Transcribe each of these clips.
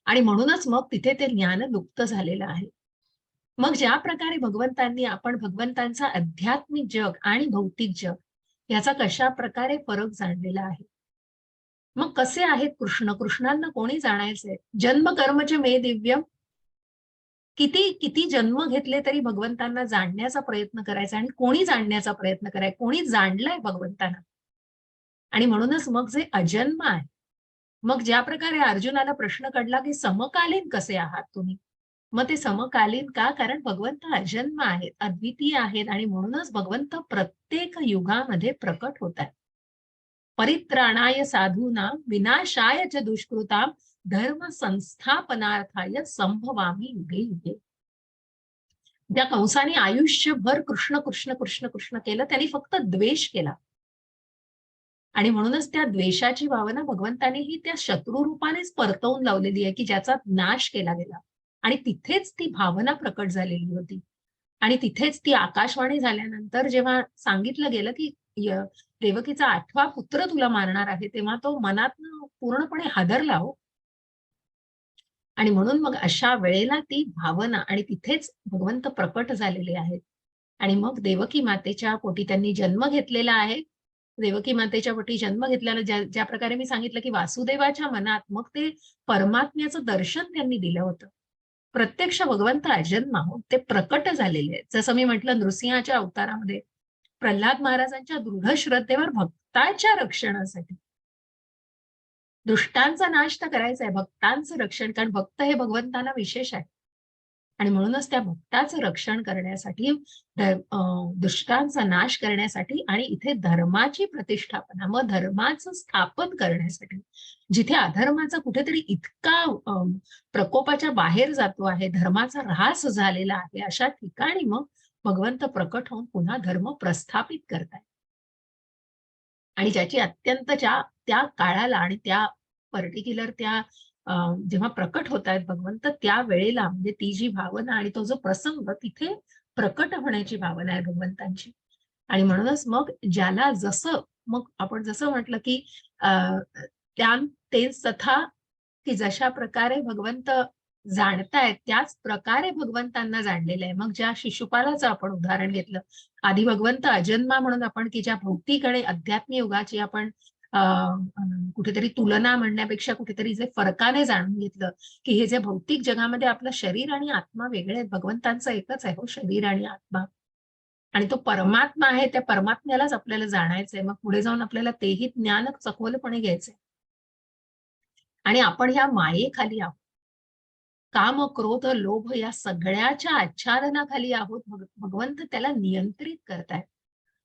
आणि म्हणूनच मग तिथे ते ज्ञान लुप्त झालेलं आहे. मग ज्या प्रकारे आपण भगवंतांचा आध्यात्मिक जग आणि भौतिक जग याचा कशा प्रकारे फरक जाणलेला आहे. मग कसे आहेत कृष्ण? कृष्णांना कोणी जाणायचंय? जन्म कर्मच मे दिव्यम. किती किती जन्म घेतले तरी भगवंतांना जाणण्याचा प्रयत्न करायचा आणि कोणी जाणण्याचा प्रयत्न करायचा, कोणी जाणलंय भगवंतांना. आणि म्हणूनच मग जे अजन्म आहे, मग ज्या प्रकारे अर्जुनाला प्रश्न पडला की समकालीन कसे आहात तुम्ही? मग ते समकालीन का? कारण भगवंत अजन्म आहेत, अद्वितीय आहेत आणि म्हणूनच भगवंत प्रत्येक युगामध्ये प्रकट होत आहेत. परित्राणाय साधूनां विनाशाय च दुष्कृतां धर्म संस्थापनार्थाय संभवामी युगे युगे. ज्या कंसाने आयुष्यभर कृष्ण कृष्ण कृष्ण कृष्ण केलं, त्यांनी फक्त द्वेष केला. आणि म्हणूनच त्या द्वेषाची भावना भगवंतानेही त्या शत्रू रूपानेच परतवून लावलेली आहे, की ज्याचा नाश केला गेला. आणि तिथेच ती भावना प्रकट झालेली होती. आणि तिथेच ती आकाशवाणी झाल्यानंतर जेव्हा सांगितलं गेलं, की देवकीचा 8वा पुत्र तुला मारणार आहे, तेव्हा तो मनातनं पूर्णपणे हादरला हो. आणि म्हणून मग अशा वेळेला ती भावना आणि तिथेच भगवंत प्रकट झालेले आहेत. आणि मग देवकी मातेच्या पोटी त्यांनी जन्म घेतलेला आहे. देवकी मातेच्या पोटी जन्म घेतल्यानं ज्या प्रकारे मी सांगितलं, की वासुदेवाच्या मनात मग ते परमात्म्याचं दर्शन त्यांनी दिलं होतं. प्रत्यक्ष भगवंत अजन्म आहोत, ते प्रकट झालेले आहेत. जसं मी म्हटलं नृसिंहाच्या अवतारामध्ये प्रल्हाद महाराजांच्या दृढ श्रद्धेवर भक्ताच्या रक्षणासाठी दुष्टांचा नाश तर करायचा आहे, भक्तांचं रक्षण. कारण भक्त हे भगवंतांना विशेष आहे. आणि म्हणूनच त्या भक्ताचं रक्षण करण्यासाठी, दुष्टांचा नाश करण्यासाठी आणि इथे धर्माची प्रतिष्ठापना, मग धर्माचं स्थापन करण्यासाठी, जिथे अधर्माचा कुठेतरी इतका प्रकोपाच्या बाहेर जातो आहे, धर्माचा ऱ्हास झालेला आहे, अशा ठिकाणी मग भगवंत प्रकट होऊन पुन्हा धर्म प्रस्थापित करतायत. आणि ज्याची अत्यंत त्या काळाला आणि त्या पर्टिक्युलर त्या जेव्हा प्रकट होत आहेत भगवंत, त्या वेळेला म्हणजे ती जी भावना आणि तो जो प्रसंग तिथे प्रकट होण्याची भावना आहे भगवंतांची. आणि म्हणूनच मग ज्याला जसं, मग आपण जसं म्हटलं की त्या तेच तथा, की जशा प्रकारे भगवंत जाणतायत त्याच प्रकारे भगवंतांना जाणलेलं आहे. मग ज्या शिशुपालाचं आपण उदाहरण घेतलं, आधी भगवंत अजन्मा म्हणून आपण, की ज्या भौतिक आणि अध्यात्मिक युगाची आपण कुठेतरी तुलना म्हणण्यापेक्षा कुठेतरी जे फरकाने जाणून घेतलं, की हे जे भौतिक जगामध्ये आपलं शरीर आणि आत्मा वेगळे आहेत, भगवंतांचं एकच आहे हो, शरीर आणि आत्मा. आणि तो परमात्मा आहे, त्या परमात्म्यालाच आपल्याला जाणायचंय. मग पुढे जाऊन आपल्याला तेही ज्ञान सखोलपणे घ्यायचंय. आणि आपण ह्या मायेखाली आहोत. काम, क्रोध, लोभ या सगळ्याच्या आच्छादनाखाली आहोत. भगवंत त्याला नियंत्रित करतायत.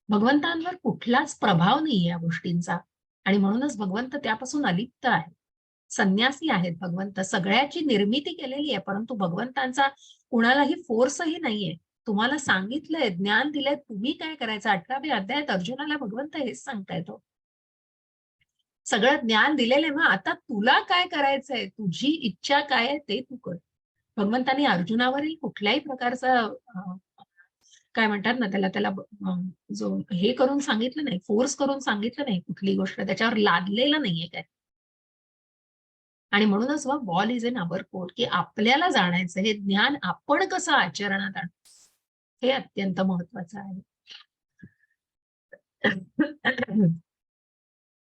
भगवंतांवर कुठलाच प्रभाव नाहीये या गोष्टींचा. आणि म्हणूनच भगवंत त्यापासून अलिप्त आहे. संन्यासी आहेत भगवंत. सगळ्याची निर्मिती केलेली आहे, परंतु भगवंतांचा कुणालाही फोर्सही नाहीये. तुम्हाला सांगितलंय, ज्ञान दिलंय, तुम्ही काय करायचं. 18व्या अध्यायात अर्जुनाला भगवंत हेच सांगतायत हो. सगळं ज्ञान दिलेलं आहे, मग आता तुला काय करायचंय, तुझी इच्छा काय आहे ते तू कर. भगवंतांनी अर्जुनावरही कुठल्याही प्रकारचा काय म्हणतात ना त्याला त्याला जो हे करून सांगितलं नाही, फोर्स करून सांगितलं नाही, कुठली गोष्ट त्याच्यावर लादलेलं नाहीये काय. आणि म्हणूनच मग ball is in our court, की आपल्याला जाणायचं हे ज्ञान आपण कसं आचरणात आणू, हे अत्यंत महत्वाचं आहे.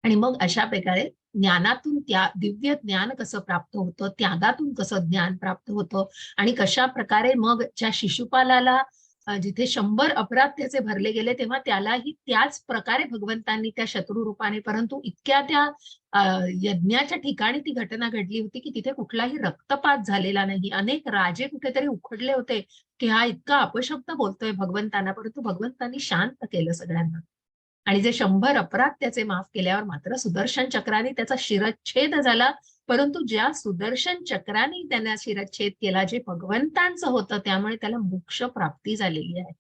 आणि मग अशा प्रकारे ज्ञानातून त्या दिव्य ज्ञान कसं प्राप्त होतं, त्यागातून कसं ज्ञान प्राप्त होतं आणि कशा प्रकारे मग ज्या शिशुपालाला जिथे 100 अपराध त्याचे भरले गेले, तेव्हा त्यालाही त्याच प्रकारे भगवंतांनी त्या शत्रू रूपाने, परंतु इतक्या त्या यज्ञाच्या ठिकाणी ती घटना घडली होती, की तिथे कुठलाही रक्तपात झालेला नाही. अनेक राजे कुठेतरी उखडले होते, की हा इतका अपशब्द बोलतोय भगवंतांना, परंतु भगवंतांनी शांत केलं सगळ्यांना. आणि जे 100 अपराध त्याचे माफ केल्यावर मात्र सुदर्शन चक्राने त्याचा शिरच्छेद झाला. परंतु ज्या सुदर्शन चक्राने त्यांना शिरच्छेद केला, जे भगवंतांचं होतं, त्यामुळे त्याला मोक्ष प्राप्ती झालेली आहे.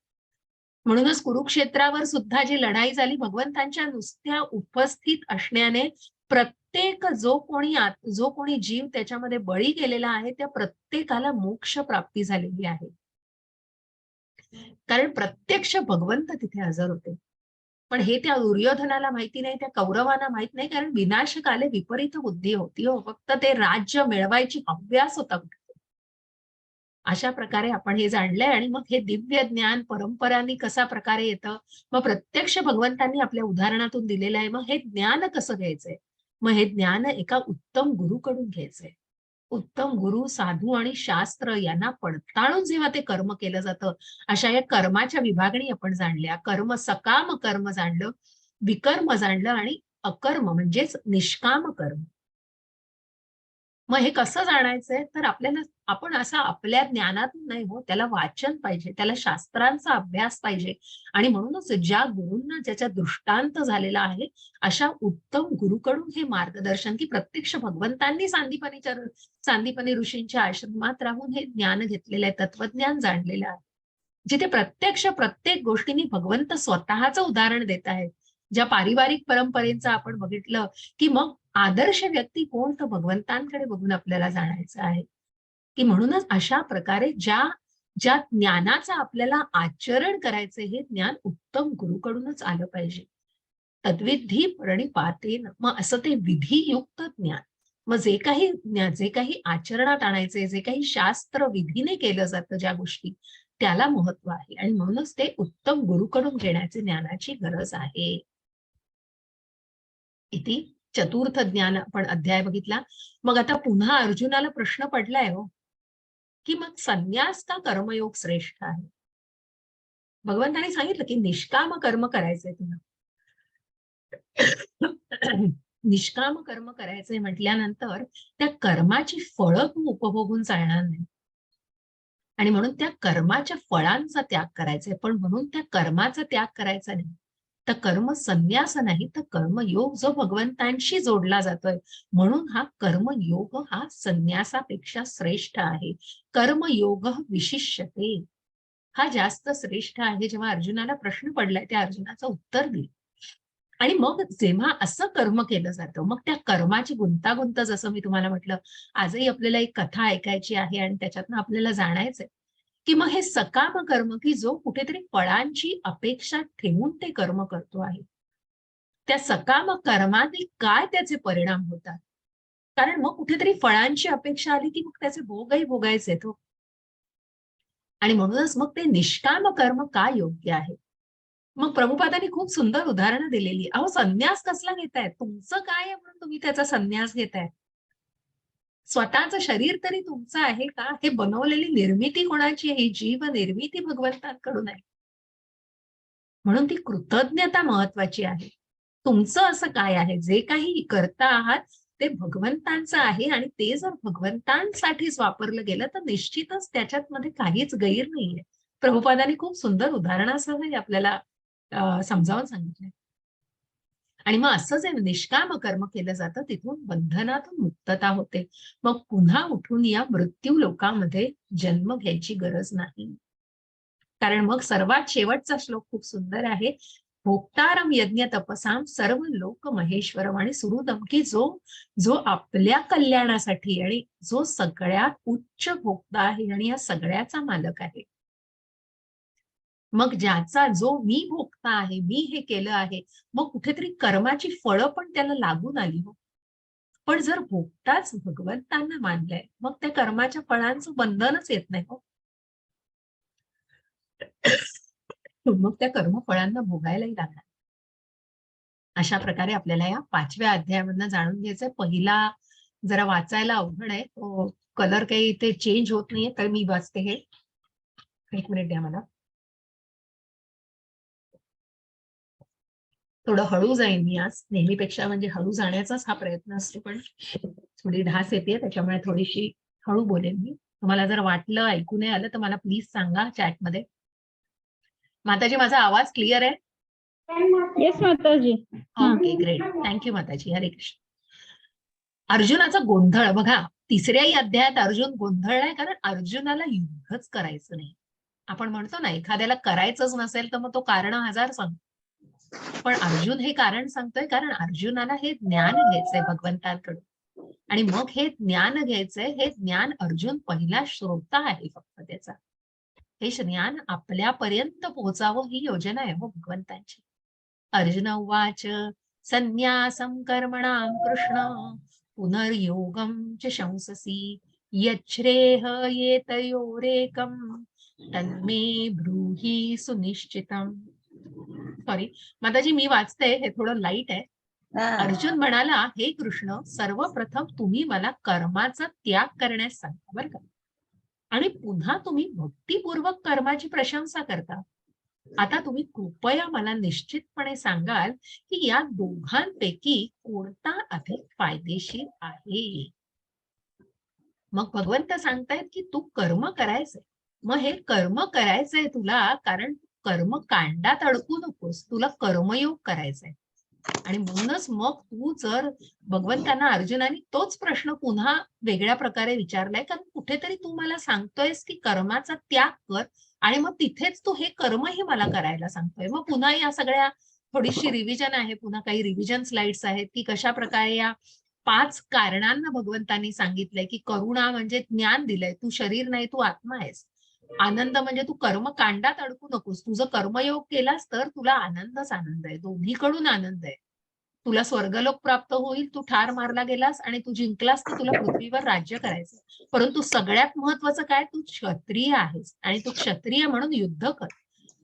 म्हणूनच कुरुक्षेत्रावर सुद्धा जी लढाई झाली, भगवंतांच्या नुसत्या उपस्थित असण्याने प्रत्येक जो कोणी जीव त्याच्यामध्ये बळी गेलेला आहे, त्या प्रत्येकाला मोक्ष प्राप्ती झालेली आहे. कारण प्रत्यक्ष भगवंत तिथे हजर होते. पण हे त्या दुर्योधनाला माहिती नाही, त्या कौरवांना माहित नाही, कारण विनाशकाले विपरीत बुद्धी होती हो. फक्त ते राज्य मिळवायची हव्यास होता. अशा प्रकारे आपण हे जाणलंय आणि मग हे दिव्य ज्ञान परंपरांनी कसा प्रकारे येतं, मग प्रत्यक्ष भगवंतांनी आपल्या उदाहरणातून दिलेलं आहे. मग हे ज्ञान कसं घ्यायचंय? मग हे ज्ञान एका उत्तम गुरुकडून घ्यायचंय. उत्तम गुरु, साधू आणि शास्त्र यांना पडताळून जेव्हा ते कर्म केलं जातं, अशा या कर्माच्या विभागणी आपण जाणल्या. कर्म, सकाम कर्म जाणलं, विकर्म जाणलं आणि अकर्म म्हणजेच निष्काम कर्म. मग हे कसं जाणायचंय? तर आपल्याला आपण असं आपल्या ज्ञानातून नाही हो, त्याला वाचन पाहिजे, त्याला शास्त्रांचा अभ्यास पाहिजे आणि म्हणूनच ज्या गुरूंना ज्याच्या दृष्टांत झालेला आहे, अशा उत्तम गुरुकडून हे मार्गदर्शन, की प्रत्यक्ष भगवंतांनी सांदीपनी ऋषींच्या आश्रमात राहून हे ज्ञान घेतलेलं आहे, तत्वज्ञान जाणलेलं आहे. जिथे प्रत्यक्ष प्रत्येक गोष्टींनी भगवंत स्वतःचं उदाहरण देत आहेत. ज्या पारिवारिक परंपरेचं आपण बघितलं, की मग आदर्श व्यक्ती कोण? तर भगवंतांकडे बघून आपल्याला जाणायचं आहे. की म्हणूनच अशा प्रकारे ज्या ज्या ज्ञानाचं आपल्याला आचरण करायचं, हे ज्ञान उत्तम गुरुकडूनच आलं पाहिजे. तद्विधी प्रणिपातेन, मग असं ते विधियुक्त ज्ञान. मग जे काही आचरणात आणायचे, जे काही शास्त्र विधीने केलं जातं ज्या गोष्टी, त्याला महत्व आहे आणि म्हणूनच ते उत्तम गुरुकडून घेण्याची ज्ञानाची गरज आहे. इति चतुर्थ ज्ञान आपण अध्याय बघितला. मग आता पुन्हा अर्जुनाला प्रश्न पडलाय हो, की मग संन्यास का कर्मयोग श्रेष्ठ आहे? भगवंतांनी सांगितलं की निष्काम कर्म करायचंय तुला. निष्काम कर्म करायचंय म्हटल्यानंतर त्या कर्माची फळं तू उपभोगून चालणार नाही. आणि म्हणून त्या कर्माच्या फळांचा त्याग करायचा आहे. पण म्हणून त्या कर्माचा त्याग करायचा नाही. तर कर्म संन्यास नाही, तर कर्मयोग जो भगवंतांशी जोडला जातोय. म्हणून हा कर्मयोग हा संन्यासापेक्षा श्रेष्ठ आहे. कर्मयोग विशिष्यते. हा जास्त श्रेष्ठ आहे. जेव्हा अर्जुनाला प्रश्न पडलाय, त्या अर्जुनाचं उत्तर दिलं. आणि मग जेव्हा असं कर्म केलं जातं, मग त्या कर्माची गुंतागुंत, जसं मी तुम्हाला म्हटलं, आजही आपल्याला एक कथा ऐकायची आहे आणि त्याच्यातनं आपल्याला जाणायचंय, की मग हे सकाम कर्म, की जो कुठेतरी फळांची अपेक्षा ठेवून ते कर्म करतो आहे, त्या सकाम कर्माने काय त्याचे परिणाम होतात? कारण मग कुठेतरी फळांची अपेक्षा आली, की मग त्याचे भोगही भोगायचे तो. आणि म्हणूनच मग ते निष्काम कर्म का योग्य आहे? मग प्रभुपादांनी खूप सुंदर उदाहरणं दिलेली. अहो, संन्यास कसला घेताय? तुमचं काय आहे म्हणून तुम्ही त्याचा संन्यास घेताय? स्वतःचं शरीर तरी तुमचं आहे का? हे बनवलेली निर्मिती कोणाची आहे? ही जीव निर्मिती भगवंतांकडून आहे. म्हणून ती कृतज्ञता महत्वाची आहे. तुमचं असं काय आहे? जे काही करता आहात ते भगवंतांचं आहे आणि ते जर भगवंतांसाठीच वापरलं गेलं तर निश्चितच त्याच्यात मध्ये काहीच गैर नाहीये. प्रभुपादांनी खूप सुंदर उदाहरणासह हे आपल्याला समजावून सांगितलंय. आणि मग असं जे निष्काम कर्म केलं जातं, तिथून बंधनातून मुक्तता होते. मग पुन्हा उठून या मृत्यू लोकामध्ये जन्म घ्यायची गरज नाही. कारण मग सर्वात शेवटचा श्लोक खूप सुंदर आहे. भोक्तारम यज्ञ तपसाम सर्व लोक महेश्वरम, आणि सुहृदम, की जो जो आपल्या कल्याणासाठी आणि जो सगळ्यात उच्च भोक्ता आहे आणि या सगळ्याचा मालक आहे. मग ज्याचा जो मी भोगता आहे, मी हे केलं आहे, मग कुठेतरी कर्माची फळं पण त्याला लागून आली हो. पण जर भोगताच भगवंतांना मानलंय, मग त्या कर्माच्या फळांचं बंधनच येत नाही हो. मग त्या कर्मफळांना भोगायलाही लागणार. अशा प्रकारे आपल्याला या 5व्या अध्यायामधनं जाणून घ्यायचंय. पहिला जरा वाचायला अवघड आहे. तो कलर काही इथे चेंज होत नाहीये, तर मी वाचते हे. 1 मिनिट द्या मला. थोडं हळू जाईन मी आज. नेहमीपेक्षा म्हणजे हळू जाण्याचाच हा प्रयत्न असतो, पण थोडी ढास येते, त्याच्यामुळे थोडीशी हळू बोलेन मी. तुम्हाला जर वाटलं ऐकू नाही आलं तर मला प्लीज सांगा चॅटमध्ये. माताजी, माझा आवाज क्लिअर आहे? येस माताजी. Okay, great. थँक्यू माताजी. हरे कृष्ण. अर्जुनाचा गोंधळ बघा. तिसऱ्याही अध्यायात अर्जुन गोंधळलाय, कारण अर्जुनाला युद्धच करायचं नाही. आपण म्हणतो ना, एखाद्याला करायचंच नसेल तर मग तो कारण हजार सांगतो. पण अर्जुन हे कारण सांगतोय कारण अर्जुनाला हे ज्ञान घ्यायचंय भगवंतांकडून. आणि मग हे ज्ञान घ्यायचंय, हे ज्ञान अर्जुन पहिला श्रोता आहे फक्त त्याचा. हे ज्ञान आपल्यापर्यंत पोहोचावं ही योजना आहे हो भगवंतांची. अर्जुन उवाच संन्यासं कर्मणां कृष्ण पुनर्योगं च शंससि यच्छ्रेययेतयोरेकं तन्मे ब्रूहि सुनिश्चितम. सॉरी माताजी, मी वाचते, हे थोडं लाईट आहे. अर्जुन म्हणाला, हे कृष्ण, सर्वप्रथम तुम्ही मला कर्माचा त्याग करण्यास सांगा बरं का, आणि पुन्हा तुम्ही भक्तिपूर्वक कर्माची प्रशंसा करता. आता तुम्ही कृपया मला निश्चितपणे सांगाल की या दोघांपैकी कोणता अधिक फायदेशीर आहे. मग भगवंत सांगतायत की तू कर्म करायचंय. मग हे कर्म करायचंय तुला, कारण कर्म कांडात अडकू नकोस, तुला कर्मयोग करायचाय. आणि म्हणूनच मग तू जर भगवंतांना अर्जुनाने तोच प्रश्न पुन्हा वेगळ्या प्रकारे विचारलाय, कारण कुठेतरी तू मला सांगतोयस की कर्माचा त्याग कर आणि मग तिथेच तू हे कर्मही मला करायला सांगतोय. मग पुन्हा या सगळ्या थोडीशी रिव्हिजन आहे, पुन्हा काही रिव्हिजन स्लाइड्स आहेत की कशा प्रकारे या 5 कारणांना भगवंतांनी सांगितलंय की करुणा म्हणजे ज्ञान दिलंय, तू शरीर नाही, तू आत्मा आहेस. आनंद म्हणजे तू कर्मकांडात अडकू नकोस, तुझं कर्मयोग केलास तर तुला आनंदच आनंद आहे, दोन्हीकडून आनंद आहे. तुला स्वर्गलोक प्राप्त होईल, तू ठार मारला गेलास आणि तू जिंकलास तर तुला पृथ्वीवर राज्य करायचं. परंतु सगळ्यात महत्वाचं काय, तू क्षत्रिय आहेस आणि तू क्षत्रिय म्हणून युद्ध कर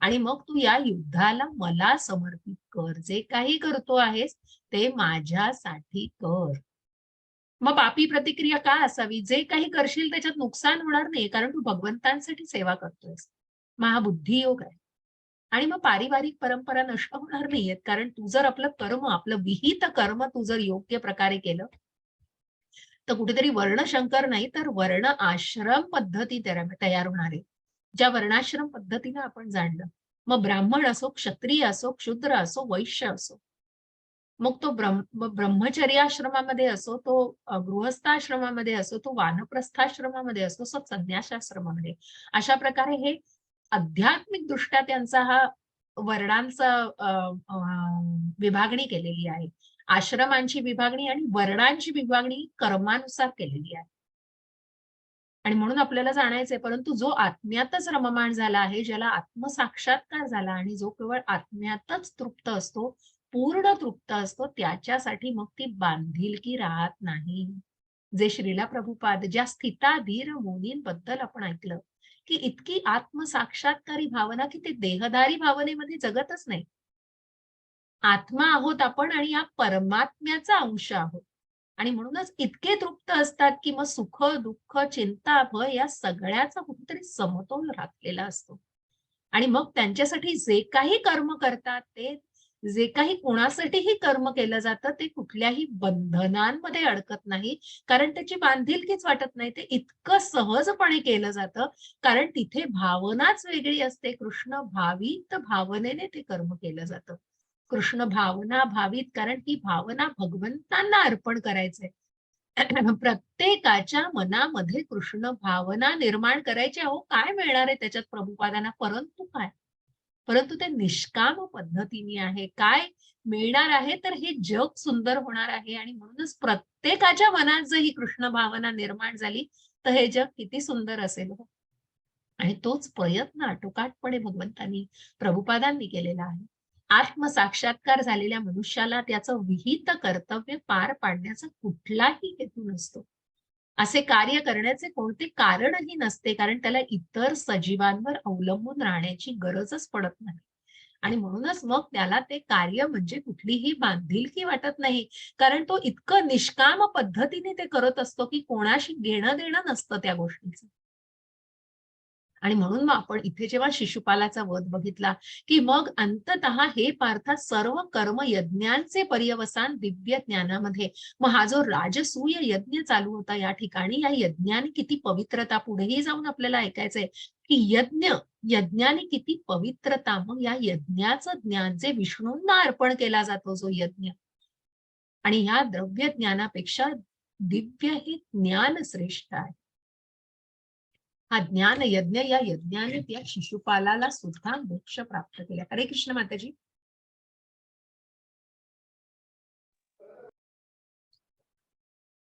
आणि मग तू या युद्धाला मला समर्पित कर. जे काही करतो आहेस ते माझ्यासाठी कर. मग पापी प्रतिक्रिया काय असावी, जे काही करशील त्याच्यात नुकसान होणार नाही, कारण तू भगवंतांसाठी सेवा करतोयस. मग हा बुद्धियोग आहे. आणि मग पारिवारिक परंपरा नष्ट होणार नाहीयेत, कारण तू जर आपलं कर्म, आपलं विहित कर्म तू जर योग्य प्रकारे केलं तर कुठेतरी वर्णशंकर नाही तर वर्ण आश्रम पद्धती तयार होणार आहे. ज्या वर्णाश्रम पद्धतीने आपण जाणलं, मग ब्राह्मण असो, क्षत्रिय असो, क्षुद्र असो, वैश्य असो, मग तो ब्रह्मचर्याश्रमामध्ये असो, तो गृहस्थाश्रमामध्ये असो, तो वानप्रस्थाश्रमामध्ये असो, तो संन्यासाश्रमामध्ये, अशा प्रकारे हे आध्यात्मिक दृष्ट्या त्यांचा हा वर्णांचा विभागणी केलेली आहे. आश्रमांची विभागणी आणि वर्णांची विभागणी कर्मानुसार केलेली आहे. आणि म्हणून आपल्याला जाणायचंय, परंतु जो आत्म्यातच रममाण झाला आहे, ज्याला आत्मसाक्षात्कार झाला आणि जो केवळ आत्म्यातच तृप्त असतो, पूर्ण तृप्त असतो, त्याच्यासाठी मग ती बांधिलकी राहत नाही. जे श्रीला प्रभुपाद ज्या स्थिताधीर मुनींबद्दल आपण ऐकलं की इतकी आत्मसाक्षात्कारी भावना की ते देहधारी भावनेमध्ये जगतच नाही. आत्मा आहोत आपण आणि या परमात्म्याचा अंश आहोत. आणि म्हणूनच इतके तृप्त असतात की मग सुख, दुःख, चिंता, भय या सगळ्याचा कुठेतरी समतोल राखलेला असतो. आणि मग त्यांच्यासाठी जे काही कर्म करतात, ते जे काही कोणासाठीही कर्म केलं जातं, ते कुठल्याही बंधनांमध्ये अडकत नाही. कारण त्याची बांधिलकीच वाटत नाही. ते इतकं सहजपणे केलं जातं, कारण तिथे भावनाच वेगळी असते. कृष्ण भावित भावनेने ते कर्म केलं जातं. कृष्ण भावना भावित, कारण ती भावना भगवंतांना अर्पण करायचंय. प्रत्येकाच्या मनामध्ये कृष्ण भावना निर्माण करायची. अहो, काय मिळणार आहे त्याच्यात प्रभुपादांना, परंतु काय, परंतु ते निष्काम पद्धतीने आहे. काय मिळणार आहे, तर हे जग सुंदर होणार आहे. आणि म्हणूनच प्रत्येकाच्या मनात जर ही कृष्ण भावना निर्माण झाली तर हे जग किती सुंदर असेल हो. आणि तोच प्रयत्न आटोकाटपणे भगवंतांनी, प्रभुपादांनी केलेला आहे. आत्मसाक्षात्कार झालेल्या मनुष्याला त्याचं विहित कर्तव्य पार पाडण्याचा कुठलाही हेतू नसतो. असे कार्य करण्याचे कोणते कारणही नसते, कारण त्याला इतर सजीवांवर अवलंबून राहण्याची गरजच पडत नाही. आणि म्हणूनच मग त्याला ते कार्य म्हणजे कुठलीही बांधिलकी वाटत नाही, कारण तो इतकं निष्काम पद्धतीने ते करत असतो की कोणाशी घेणं देणं नसतं त्या गोष्टीचं. आणि म्हणून मग आपण इथे जेव्हा शिशुपालाचा वध बघितला की मग अंततः हे पार्था सर्व कर्म यज्ञांचे पर्यवसान दिव्य ज्ञानामध्ये. मग हा जो राजसूय यज्ञ चालू होता या ठिकाणी, या यज्ञाने किती पवित्रता, पुढेही जाऊन आपल्याला ऐकायचंय की यज्ञाने किती पवित्रता. मग या यज्ञाचं ज्ञान जे विष्णूंना अर्पण केला जातो जो यज्ञ, आणि ह्या द्रव्य ज्ञानापेक्षा दिव्य हे ज्ञान श्रेष्ठ आहे. हा ज्ञान यज्ञ, या यज्ञाने त्या शिशुपालाला सुद्धा मोक्ष प्राप्त केला. हरे कृष्ण माताजी.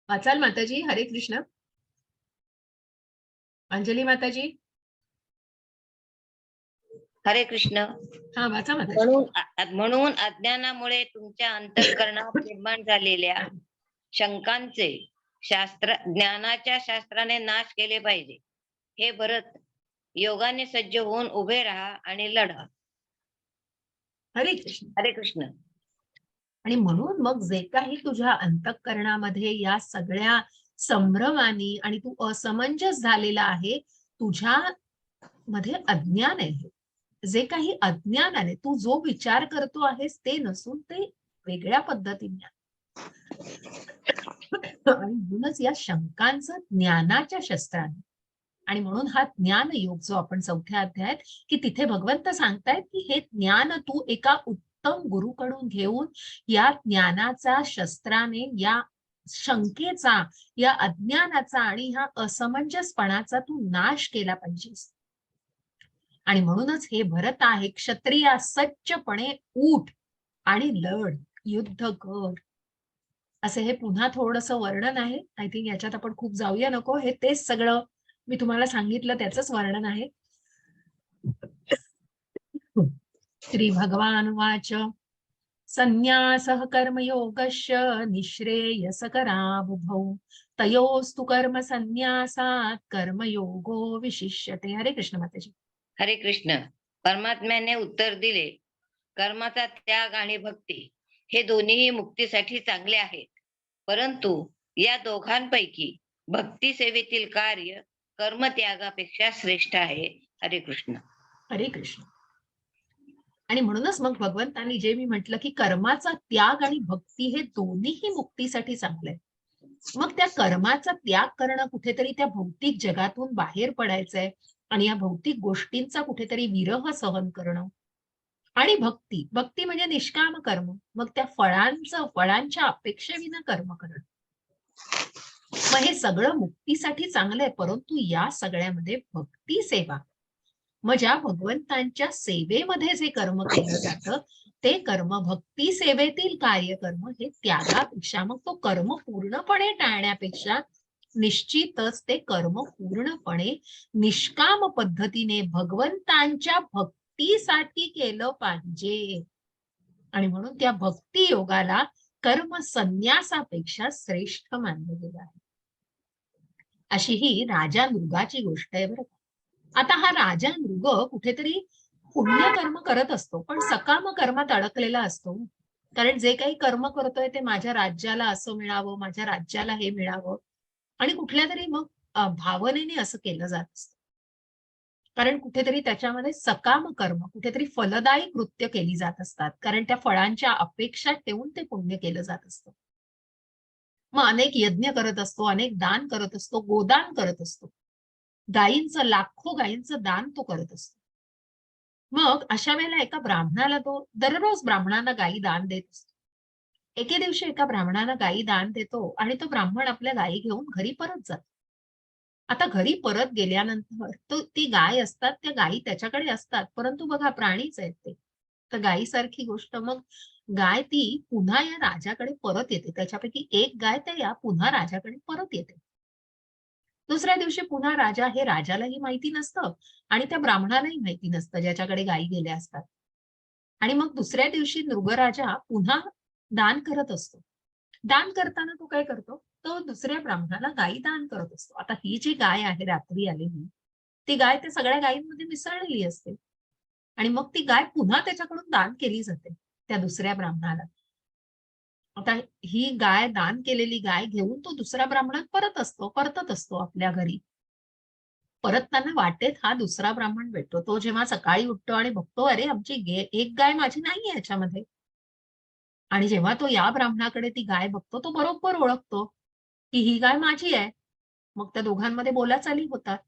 वाचाल माताजी. हरे कृष्ण. अंजली माताजी. हरे कृष्ण. हा वाचा माताजी. म्हणून अज्ञानामुळे तुमच्या अंतःकरणात निर्माण झालेल्या शंकांचे ज्ञानाच्या शास्त्राने नाश केले पाहिजे. हे भरत, योगाने सज्ज होऊन उभे राहा आणि लढा. हरे कृष्ण. हरे कृष्ण. आणि म्हणून मग जे काही तुझ्या अंतःकरणामध्ये या सगळ्या संभ्रमानी आणि तू असमंजस झालेला आहे, तुझ्या मध्ये अज्ञान आहे. जे काही अज्ञान आहे, तू जो विचार करतो आहेस ते नसून ते वेगळ्या पद्धतीने आणि म्हणूनच या शंकांचं ज्ञानाच्या शस्त्राने. आणि म्हणून हा ज्ञान योग जो आपण 4थ्या अध्यायात, की तिथे भगवंत सांगतायत की हे ज्ञान तू एका उत्तम गुरुकडून घेऊन या ज्ञानाचा शस्त्राने या शंकेचा, या अज्ञानाचा आणि ह्या असमंजसपणाचा तू नाश केला पाहिजेस. आणि म्हणूनच हे भरत आहे, क्षत्रिया सच्चपणे उठ आणि लढ, युद्ध कर. असे हे पुन्हा थोडंसं वर्णन आहे. आय थिंक याच्यात आपण खूप जाऊया नको. हे तेच सगळं मी तुम्हाला सांगितलं त्याचंच वर्णन आहे. श्री भगवान वाच संन्यासः कर्मयोगस्य निःश्रेयसकरावुभौ तयोस्तु कर्म संन्यासात कर्मयोगो विशिष्यते. हरे कृष्ण माताजी. हरे कृष्ण. परमात्म्याने उत्तर दिले, कर्माचा त्याग आणि भक्ती हे दोन्हीही मुक्तीसाठी चांगले आहेत, परंतु या दोघांपैकी भक्ती सेवेतील कार्य कर्मत्यागापेक्षा श्रेष्ठ आहे. हरे कृष्ण. हरे कृष्ण. आणि म्हणूनच मग भगवंतांनी जे मी म्हटलं की कर्माचा त्याग आणि भक्ती हे दोन्हीही मुक्तीसाठी चांगले. मग त्या कर्माचा त्याग करणं, कुठेतरी त्या भौतिक जगातून बाहेर पडायचंय आणि या भौतिक गोष्टींचा कुठेतरी विरह सहन करणं. आणि भक्ती, भक्ती म्हणजे निष्काम कर्म, मग त्या फळांच्या अपेक्षेविना कर्म करणं. मग हे सगळं मुक्तीसाठी चांगलं आहे, परंतु या सगळ्यामध्ये भक्ती सेवा, मग ज्या भगवंतांच्या सेवेमध्ये जे कर्म केलं जातं ते कर्म भक्ती सेवेतील कार्यकर्म हे त्यागापेक्षा, मग तो कर्म पूर्णपणे टाळण्यापेक्षा निश्चितच ते कर्म पूर्णपणे निष्काम पद्धतीने भगवंतांच्या भक्तीसाठी केलं पाहिजे. आणि म्हणून त्या भक्ती योगाला कर्म संन्यासापेक्षा श्रेष्ठ मानलं गेलं आहे. अशी ही राजा नृगाची गोष्ट आहे बरं. आता हा राजा नृग कुठेतरी पुण्यकर्म करत असतो, पण सकाम कर्मात अडकलेला असतो. कारण जे काही कर्म करतोय ते माझ्या राज्याला असं मिळावं, माझ्या राज्याला हे मिळावं, आणि कुठल्या तरी मग भावनेने असं केलं जात असतं. कारण कुठेतरी त्याच्यामध्ये सकाम कर्म, कुठेतरी फलदायी कृत्य केली जात असतात, कारण त्या फळांच्या अपेक्षा ठेवून ते पुण्य केलं जात असतं. मग अनेक यज्ञ करत असतो, अनेक दान करत असतो, गोदान करत असतो, लाखो गायींचं दान तो करत असतो. मग अशा वेळेला एका ब्राह्मणाला, तो दररोज ब्राह्मणांना गायी दान देत असतो. एके दिवशी एका ब्राह्मणाला गायी दान देतो आणि तो ब्राह्मण आपल्या गायी घेऊन घरी परत जातो. आता घरी परत गेल्यानंतर तो ती गाय असतात, त्या गायी त्याच्याकडे असतात, परंतु बघा प्राणीच आहेत ते, तर गायीसारखी गोष्ट. मग गाय ती पुन्हा या राजाकडे परत येते. त्याच्यापैकी एक गाय त्या पुन्हा राजाकडे परत येते. दुसऱ्या दिवशी पुन्हा राजा, हे राजालाही माहिती नसतं आणि त्या ब्राह्मणालाही माहिती नसतं ज्याच्याकडे गायी गेल्या असतात. आणि मग दुसऱ्या दिवशी नृगराजा पुन्हा दान करत असतो. दान करताना तो काय करतो, तो दुसऱ्या ब्राह्मणाला गायी दान करत असतो. आता ही जी गाय आहे रात्री आलेली, ती गाय त्या सगळ्या गायींमध्ये मिसळलेली असते आणि मग ती गाय पुन्हा त्याच्याकडून दान केली जाते त्या दुसऱ्या ब्राह्मणाला. आता ही गाय, दान केलेली गाय घेऊन तो दुसऱ्या ब्राह्मणात परतत असतो आपल्या घरी. परतताना वाटेत हा दुसरा ब्राह्मण भेटतो. तो जेव्हा सकाळी उठतो आणि बघतो, अरे आमची एक गाय माझी नाहीये याच्यामध्ये. आणि जेव्हा तो या ब्राह्मणाकडे ती गाय बघतो, तो बरोबर ओळखतो की ही गाय माझी आहे. मग त्या दोघांमध्ये बोलाचाली होतात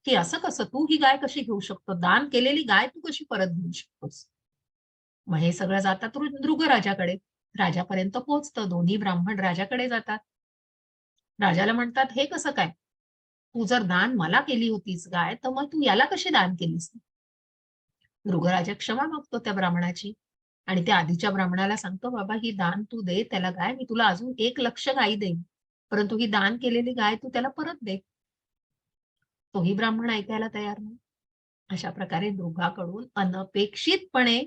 की असं कसं, तू ही गाय कशी घेऊ शकतो, दान केलेली गाय तू कशी परत घेऊ शकतोस. मग हे सगळं जातात नृगराजाकडे. राजापर्यंत पोहोचतं. दोन्ही ब्राह्मण राजाकडे जातात. राजाला म्हणतात, हे कसं काय, तू जर दान मला केली होतीस गाय, तर मग तू याला कशी दान केलीस. नृगराजा क्षमा मागतो त्या ब्राह्मणाची आणि त्या आधीच्या ब्राह्मणाला सांगतो, बाबा ही दान तू दे त्याला गाय, मी तुला अजून 1,00,000 गायी देईन, परंतु ही दान केलेली गाय तू त्याला परत दे. तोही ब्राह्मण ऐकायला तयार नाही. अशा प्रकारे दोघांकडून अनपेक्षितपणे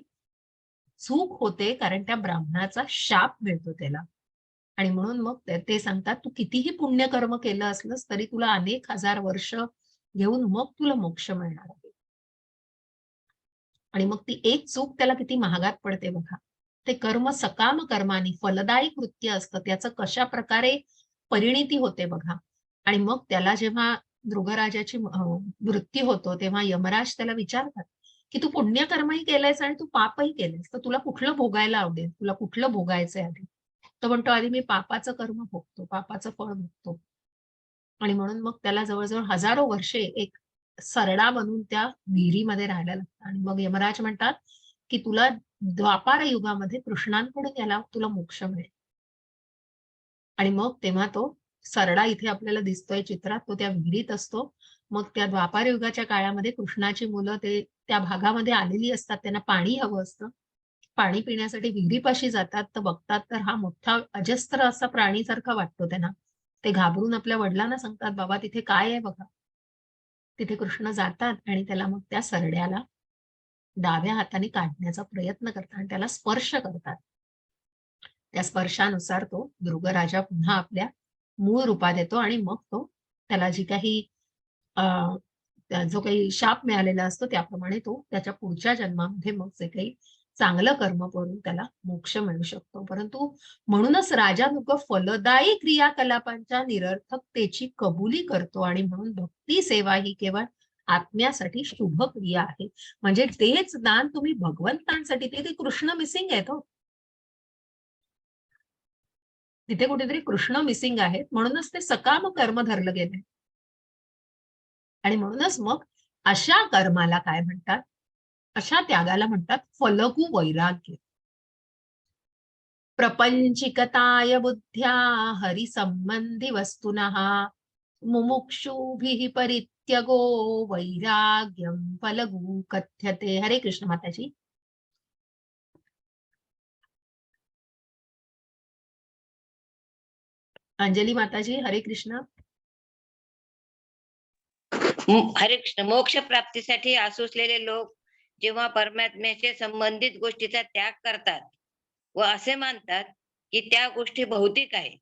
चूक होते, कारण त्या ब्राह्मणाचा शाप मिळतो त्याला. आणि म्हणून मग ते सांगतात, तू कितीही पुण्यकर्म केलं असलंस तरी तुला अनेक हजार वर्ष घेऊन मग तुला मोक्ष मिळणार आहे. आणि मग ती एक चूक त्याला किती महागात पडते बघा. ते कर्म सकाम कर्मानी फलदायी कृत्य असतं, त्याचं कशा प्रकारे परिणिती होते बघा. आणि मग त्याला जेव्हा मृगराजाची मृत्यू होतो तेव्हा यमराज त्याला विचारतात की तू पुण्यकर्मही केलंयस आणि तू पापही केलंयस, तर तुला कुठलं भोगायला आवडेल, तुला कुठलं भोगायचंय आधी. तो म्हणतो आधी मी पापाचं कर्म भोगतो, पापाचं फळ भोगतो. आणि म्हणून मग त्याला जवळजवळ हजारो वर्षे एक सरडा बनून त्या विहिरीमध्ये राहायला लागतं. आणि मग यमराज म्हणतात की तुला द्वापार युगामध्ये कृष्णांकडून याला तुला मोक्ष मिळेल. आणि मग तेव्हा तो सरडा इथे आपल्याला दिसतोय चित्रात, तो त्या विहिरीत असतो. मग त्या द्वापार युगाच्या काळामध्ये कृष्णाची मुलं ते त्या भागामध्ये आलेली असतात, त्यांना पाणी हवं असतं. पाणी पिण्यासाठी विहिरीपाशी जातात, तर बघतात तर हा मोठा अजस्त्र असा प्राणीसारखा वाटतो त्यांना. ते घाबरून आपल्या वडिलांना सांगतात, बाबा तिथे काय आहे बघा. तिथे कृष्ण जातात आणि त्याला मग त्या सरड्याला डाव्या हाताने काढण्याचा प्रयत्न करतात आणि त्याला स्पर्श करतात. त्या स्पर्शानुसार तो मृगराजा पुन्हा आपल्या मूळ रूपात येतो आणि मग तो त्याला जी काही जो काही शाप मिळालेला असतो त्याप्रमाणे तो त्याच्या पुढच्या जन्मामध्ये मग जे काही चांगलं कर्म करून त्याला मोक्ष मिळू शकतो. परंतु म्हणूनच राजा नुक फलदायी क्रियाकलापांच्या निरर्थकतेची कबुली करतो आणि म्हणून भक्ती सेवा ही केवळ आत्म्यासाठी शुभ क्रिया आहे. म्हणजे तेच दान तुम्ही भगवंतांसाठी, ते कृष्ण मिसिंग आहेत हो. तिथे कुठेतरी कृष्ण मिसिंग आहेत, म्हणूनच ते सकाम कर्म धरलं गेले. आणि म्हणूनच मग अशा कर्माला काय म्हणतात, अशा त्यागाला म्हणतात फलगू वैराग्य. प्रपंचिकताय बुद्ध्या हरिसंबंधी वस्तुनः मुमुक्षुभिः परित्यगो वैराग्यम फलगू कथ्यते. हरे कृष्ण माताजी. अंजली माताजी, हरे कृष्ण. हरे कृष्ण. मोक्ष प्राप्तीसाठी आसुसलेले लोक जेव्हा परमात्म्याशी संबंधित गोष्टीचा त्याग करतात व असे मानतात की त्या गोष्टी भौतिक आहेत,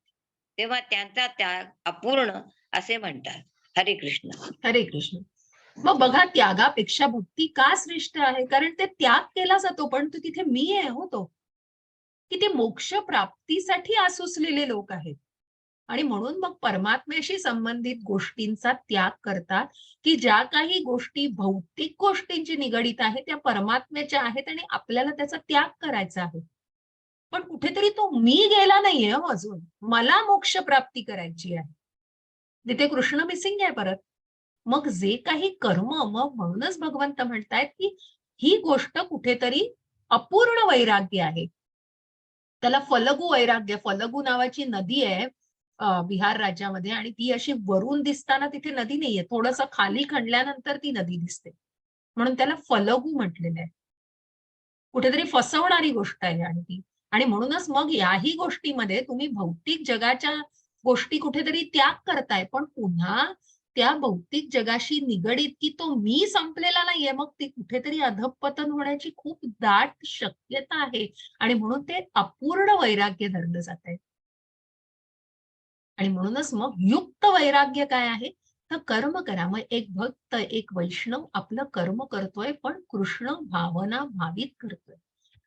तेव्हा त्यांचा त्याग अपूर्ण असे म्हणतात. हरे कृष्ण. हरे कृष्ण. मग बघा, त्यागापेक्षा भक्ती का श्रेष्ठ आहे, कारण ते त्याग केला जातो, पण तो तिथे मी आहे हो तो, की ते मोक्ष प्राप्तीसाठी आसुसलेले लोक आहेत. आणि म्हणून मग परमात्म्याशी संबंधित गोष्टींचा त्याग करतात, की ज्या काही गोष्टी भौतिक गोष्टींची निगडीत आहे त्या परमात्म्याच्या आहेत आणि आपल्याला त्याचा त्याग करायचा आहे. पण कुठेतरी तो मी गेला नाहीये हो अजून, मला मोक्ष प्राप्ती करायची आहे. तिथे कृष्ण मिसिंग आहे परत. मग जे काही कर्म, मग म्हणूनच भगवंत म्हणतायत की ही गोष्ट कुठेतरी अपूर्ण वैराग्य आहे. त्याला फलगू वैराग्य, फलगू नावाची नदी आहे बिहार राज्यामध्ये, आणि ती अशी वरून दिसताना तिथे नदी नाहीये, थोडस खाली खणल्यानंतर ती नदी दिसते, म्हणून त्याला फलगू म्हटलेलं आहे. कुठेतरी फसवणारी गोष्ट आहे आणि ती. आणि म्हणूनच मग याही गोष्टीमध्ये तुम्ही भौतिक जगाच्या गोष्टी कुठेतरी त्याग करताय, पण पुन्हा त्या भौतिक जगाशी निगडीत की तो मी संपलेला नाहीये, मग ती कुठेतरी अधःपतन होण्याची खूप दाट शक्यता आहे. आणि म्हणून ते अपूर्ण वैराग्य धरलं जात आहे. आणि म्हणूनच मग युक्त वैराग्य काय आहे, तर कर्म करा. मग एक भक्त, एक वैष्णव आपलं कर्म करतोय, पण कृष्ण भावना भावित करतोय.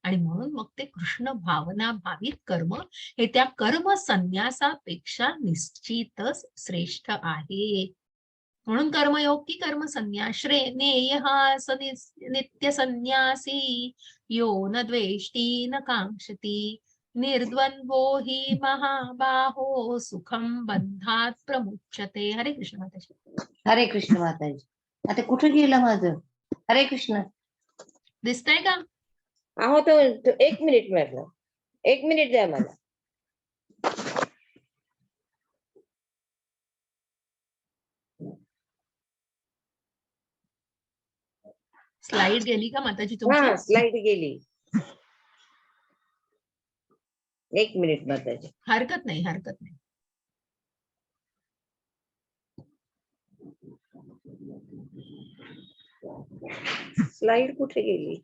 आणि म्हणून मग ते कृष्ण भावना भावित कर्म हे त्या कर्म संन्यासापेक्षा निश्चितच श्रेष्ठ आहे. म्हणून कर्मयोग की कर्म संन्यास श्रेणेय नित्य संन्यासी यो न द्वेष्टी न कांक्षती निर्द्वंद्वो हि महाबाहो सुखम बंधात प्रमुच्यते. हरे कृष्ण माताजी. हरे कृष्ण माताजी. आता कुठं गेलं माझं? हरे कृष्ण. दिसतंय का? अहो तो 1 मिनिट म्हटलं, 1 मिनिट द्या मला. स्लाइड गेली का माताजी तुमची? हा, स्लाइड गेली. 1 मिनिट माताजी. हरकत नाही, हरकत नाही. स्लाइड कुठे गेली?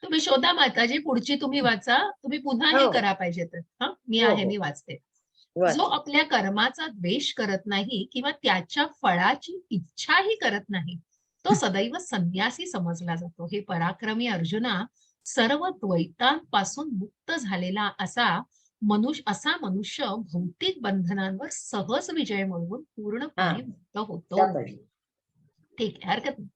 तुम्ही शोधा माताजी, पुढची तुम्ही वाचा. तुम्ही पुन्हा हे हो. करा पाहिजे तर. हा, मी हो, आहे, हो. मी वाचते. वाच. जो आपल्या कर्माचा द्वेष करत नाही किंवा त्याच्या फळाची इच्छाही करत नाही, तो सदैव संन्यासी समजला जातो. हे पराक्रमी अर्जुना, सर्व द्वैतांपासून मुक्त झालेला असा मनुष्य भौतिक बंधनांवर सहज विजय मिळवून पूर्णपणे मुक्त होतो. सापडली. ठीक आहे, हरकत नाही.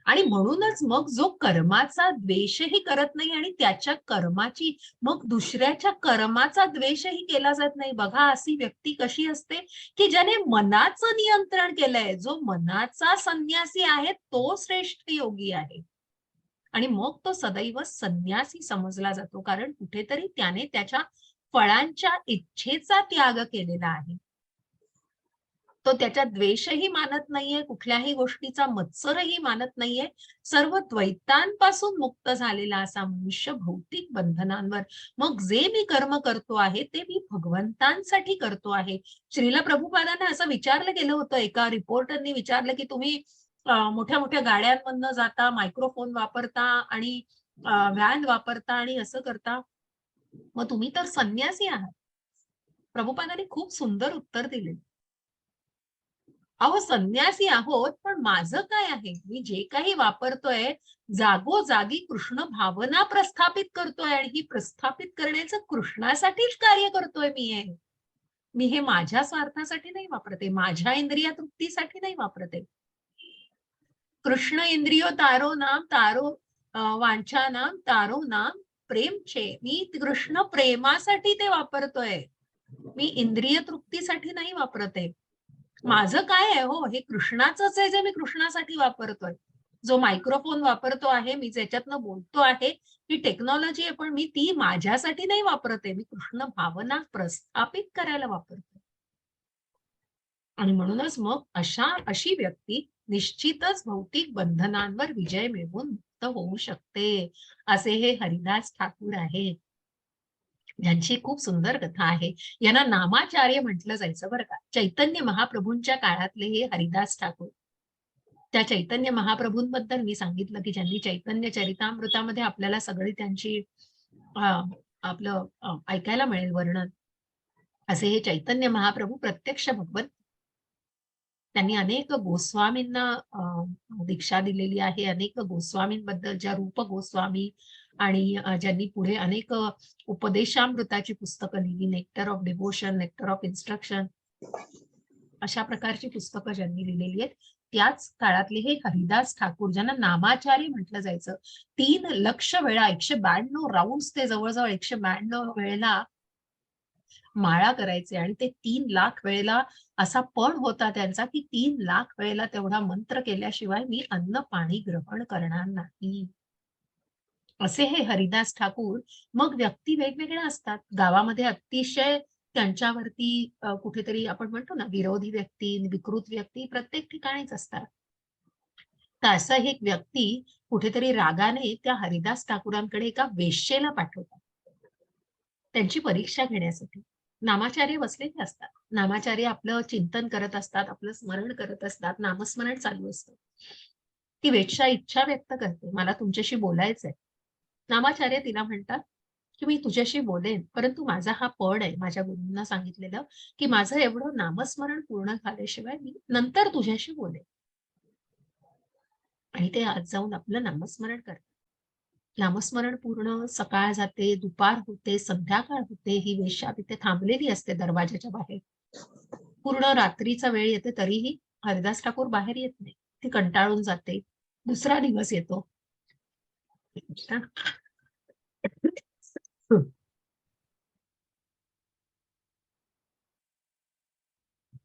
आणि म्हणूनच मग जो कर्माचा द्वेषही करत नाही आणि त्याच्या कर्माची, मग दुसऱ्याच्या कर्माचा द्वेषही केला जात नाही. बघा, अशी व्यक्ती कशी असते की ज्याने मनाचं नियंत्रण केलंय. जो मनाचा संन्यासी आहे तो श्रेष्ठ योगी आहे. आणि मग तो सदैव संन्यासी समजला जातो, कारण कुठेतरी त्याने त्याच्या फळांच्या इच्छेचा त्याग केलेला आहे. तो त्याच्या द्वेषही मानत नाहीये, कुठल्याही गोष्टीचा मत्सरही मानत नाहीये. सर्व द्वैतांपासून मुक्त झालेला असा मनुष्य भौतिक बंधनांवर, मग जे मी कर्म करतो आहे ते मी भगवंतांसाठी करतो आहे. श्रील प्रभुपादांना असं विचारलं गेलं होतं, एका रिपोर्टरनी विचारलं की तुम्ही मोठ्या मोठ्या गाड्यांमधनं जाता, मायक्रोफोन वापरता आणि व्हॅन वापरता आणि असं करता, मग तुम्ही तर संन्यासी आहात. प्रभुपादांनी खूप सुंदर उत्तर दिले. अहो, संन्यासी आहोत, पण माझं काय आहे? मी जे काही वापरतोय, जागोजागी कृष्ण भावना प्रस्थापित करतोय आणि ही प्रस्थापित करण्याचं कृष्णासाठीच कार्य करतोय मी हे माझ्या स्वार्थासाठी नाही वापरते, माझ्या इंद्रिय तृप्तीसाठी नाही वापरते. कृष्ण इंद्रियो तारो नाम तारो वांछा नाम तारो नाम प्रेम छे. मी कृष्ण प्रेमासाठी ते वापरतोय, मी इंद्रिय तृप्तीसाठी नाही वापरते. माझं काय आहे हो, हे कृष्णाचंच आहे जे मी कृष्णासाठी वापरतोय. जो मायक्रोफोन वापरतो आहे, मी ज्याच्यातनं बोलतो आहे, ही टेक्नॉलॉजी आहे, पण मी ती माझ्यासाठी नाही वापरते, मी कृष्ण भावना प्रस्थापित करायला वापरते. आणि म्हणूनच मग अशी व्यक्ती निश्चितच भौतिक बंधनांवर विजय मिळवून मुक्त होऊ शकते. असे हे हरिदास ठाकूर आहेत, ज्यांची खूप सुंदर कथा आहे. यांना नामाचार्य म्हटलं जायचं बरं का. चैतन्य महाप्रभूंच्या काळातले हे हरिदास ठाकूर. त्या चैतन्य महाप्रभूंबद्दल मी सांगितलं की ज्यांनी चैतन्य चरितामृतामध्ये आपल्याला सगळी त्यांची आपलं ऐकायला मिळेल वर्णन. असे हे चैतन्य महाप्रभू प्रत्यक्ष भगवंत. त्यांनी अनेक गोस्वामींना दीक्षा दिलेली आहे. अनेक गोस्वामींबद्दल, ज्या रूप गोस्वामी आणि ज्यांनी पुढे अनेक उपदेशामृताची पुस्तकं लिहिली, nectar of devotion, nectar of instruction, अशा प्रकारची पुस्तकं ज्यांनी लिहिलेली आहेत, त्याच काळातले हे हरिदास ठाकूर, ज्यांना नामाचार्य म्हटलं जायचं. 3 लक्ष वेळा 192 राऊंड ते जवळजवळ 192 वेळेला माळा करायचे आणि ते 3 लाख वेळेला असा पण होता त्यांचा की 3 लाख वेळेला तेवढा मंत्र केल्याशिवाय मी अन्न पाणी ग्रहण करणार नाही. असे हे हरिदास ठाकूर. मग व्यक्ती वेगवेगळ्या असतात. गावामध्ये अतिशय त्यांच्यावरती कुठेतरी आपण म्हणतो ना, विरोधी व्यक्ती, विकृत व्यक्ती प्रत्येक ठिकाणीच असतात. तर असा एक व्यक्ती कुठेतरी रागाने त्या हरिदास ठाकूरांकडे एका वेश्येला पाठवतात, त्यांची परीक्षा घेण्यासाठी. नामाचार्य बसलेले असतात. नामाचार्य आपलं चिंतन करत असतात, आपलं स्मरण करत असतात, नामस्मरण चालू असतं. ती वेश्या इच्छा व्यक्त करते, मला तुमच्याशी बोलायचंय. नामाचार्य तिला म्हणतात की मी तुझ्याशी बोलेन, परंतु माझा हा पण आहे, माझ्या गुरूंना सांगितलेलं की माझं एवढं नामस्मरण पूर्ण झाल्याशिवाय मी नंतर तुझ्याशी बोलेन. आणि ते आज जाऊन आपलं नामस्मरण करतात. नामस्मरण पूर्ण सकाळ जाते, दुपार होते, संध्याकाळ होते. ही वेश्या तिथे थांबलेली असते दरवाजाच्या बाहेर. पूर्ण रात्रीचा वेळ येते, तरीही हरिदास ठाकूर बाहेर येत नाही. ती कंटाळून जाते. दुसरा दिवस येतो.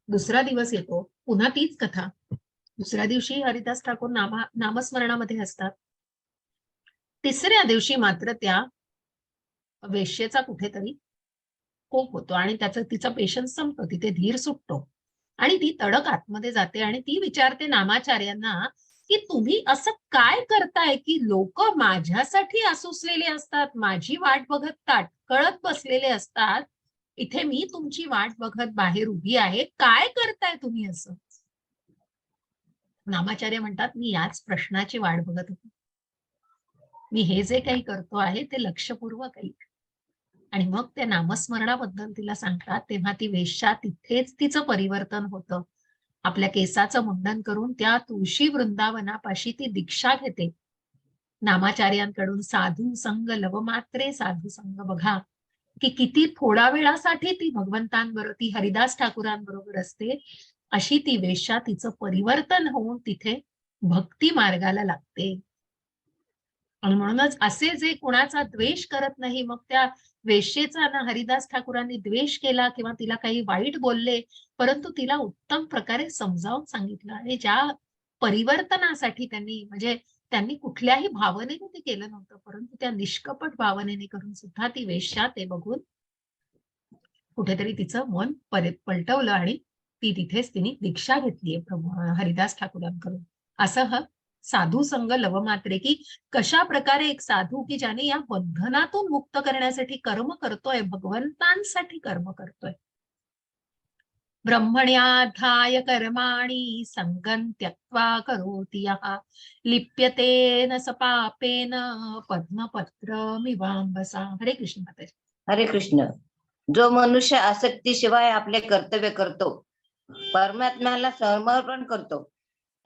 दुसरा दिवस येतो, पुन्हा तीच कथा. दुसऱ्या दिवशी हरिदास ठाकूर नामस्मरणामध्ये असतात. तिसऱ्या दिवशी मात्र त्या वेश्येचा कुठेतरी कोप होतो आणि तिचा पेशन्स संपतो, तिथे धीर सुटतो आणि ती तडक आतमध्ये जाते आणि ती विचारते नामाचार्यांना की तुम्ही असं काय करताय की लोक माझ्यासाठी आसुसलेले असतात, माझी वाट बघत ताटकळत बसलेले असतात, इथे मी तुमची वाट बघत बाहेर उभी आहे, काय करताय तुम्ही असं? नामाचार्य म्हणतात, मी याच प्रश्नाची वाट बघत होतो. मी हे जे काही करतो आहे ते लक्षपूर्वक ऐक. आणि मग त्या नामस्मरणाबद्दल तिला सांगतात, तेव्हा ती वेश्या तिथेच तिचं परिवर्तन होतं. आपल्या केसाचं मुंडन करून त्या तुळशी वृंदावनापाशी ती दीक्षा घेते. नामाचार्यांकडून साधू संग लवमात्रे साधू संग. बघा की किती थोड्या वेळासाठी ती भगवंतांबरोबर, ती हरिदास ठाकूरांबरोबर असते. अशी ती वेश्या तिचं परिवर्तन होऊन तिथे भक्ती मार्गाला लागते. आणि म्हणूनच असे जे कुणाचा द्वेष करत नाही, मग त्या वेश्येचा ना हरिदास ठाकूरांनी द्वेष केला किंवा तिला काही वाईट बोलले, परंतु तिला उत्तम प्रकारे समजावून सांगितलं. आणि ज्या परिवर्तनासाठी म्हणजे त्यांनी कुठल्याही भावनेने ते केलं नव्हतं, परंतु त्या निष्कपट भावनेने करून सुद्धा ती वेश्या ते बघून कुठेतरी तिचं मन पलटवलं आणि ती तिथेच तिने दीक्षा घेतलीये हरिदास ठाकूरांकडून. असं साधू संग लवमात्रे, की कशा प्रकारे एक साधू की ज्याने या बंधनातून मुक्त करण्यासाठी कर्म करतोय, भगवंतांसाठी कर्म करतोय. ब्रह्मण्याध्याय कर्माणि संगं त्यक्त्वा करोति यः लिप्यतेन स पापेन पद्मपत्रमिवाम्भसा. हरे कृष्ण माताजी. हरे कृष्ण. जो मनुष्य आसक्तीशिवाय आपले कर्तव्य करतो, परमात्म्याला समर्पण करतो,